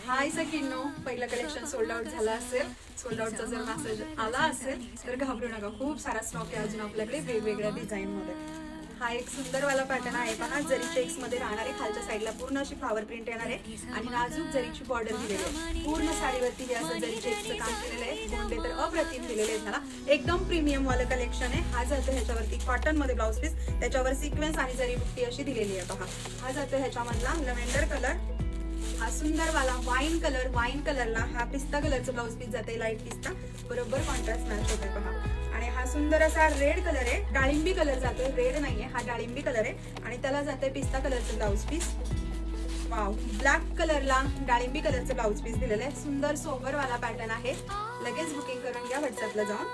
हाय सखींनो, पहिलं collection sold out झालं असेल. सोल्ड आउटचा जर मेसेज आला असेल तर घाबरू नका, खूप सारा स्टॉक आहे अजून आपल्याकडे वेगवेगळ्या डिझाईन मध्ये. हा एक सुंदर वाला पॅटर्न आहे पहा, जरी चेक्स मध्ये राहणारे, खालच्या साईडला पूर्ण अशी फ्लावर प्रिंट येणार आहे आणि नाजूक जरीची बॉर्डर दिलेली आहे. पूर्ण साडीवरती हे असं जरी चेक्सचं काम केलेलं आहे. गोंडे तर अप्रतिम दिलेले आहेत. मला एकदम प्रीमियम वाला कलेक्शन आहे. हा जातो ह्याच्यावरती कॉटन मध्ये ब्लाउज पीस, त्याच्यावर सिक्वेन्स आणि जरी बुट्टी अशी दिलेली आहे पहा. हा जातो ह्याच्यामधला लव्हेंडर कलर, हा सुंदर वाला वाईन कलर. वाईन कलरला हा पिस्ता कलरचं ब्लाउज पीस जाते, लाईट पिस्ता, बरोबर कॉन्ट्रास्ट मॅच होते पहा. आणि हा सुंदर असा रेड कलर आहे, डाळिंबी कलर जातोय, रेड नाहीये, हा डाळिंबी कलर आहे आणि त्याला जाते पिस्ता कलरचं ब्लाउज पीस. वाव, ब्लॅक कलरला डाळिंबी कलरचं ब्लाउज पीस दिलेलं आहे. सुंदर सोबर वाला पॅटर्न आहे. लगेच बुकिंग करून घ्या व्हॉट्सअपला जाऊन.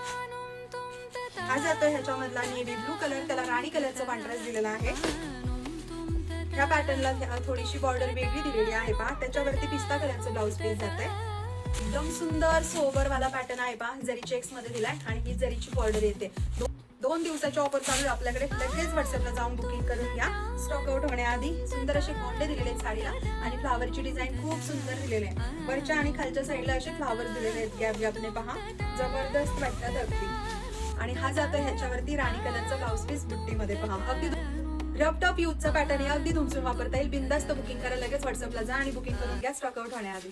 हा जातोय ह्याच्यामधला नेव्ही ब्लू कलर, त्याला राणी कलरचं कॉन्ट्रास्ट दिलेला आहे. ह्या पॅटर्नला थोडीशी बॉर्डर वेगळी दिलेली आहे पहा, त्याच्यावरती पिस्ता कलरचं ब्लाउज पीस जाते. एकदम सुंदर सोबर वाला पॅटर्न आहे पहा, जरी चेक्स मध्ये दिलाय आणि ही जरीची बॉर्डर येते. 2 दिवसाची ऑफर चालू आहे आपल्याकडे. लगेच व्हॉट्सअपला जाऊन बुकिंग करून घ्या. स्टॉक आउट होण्याआधी. सुंदर असे गोंडे दिलेले आहेत साडीला आणि फ्लावरची डिझाईन खूप सुंदर दिलेली आहे. वरच्या आणि खालच्या साईडला असे फ्लावर दिलेले आहेत गॅप गॅपने पहा, जबरदस्त वाटतात अगदी. आणि हा जातो ह्याच्यावरती राणी कलरचा ब्लाउज पीस बुट्टीमध्ये पहा. अगदी रफ टॉप यूजचा पॅटर्न आहे, अगदी तुमचं वापरता येईल. बिंदास्त बुकिंग करा, लगेच व्हॉट्सअपला जा आणि बुकिंग करून घ्या स्टॉक आउट होण्याआधी.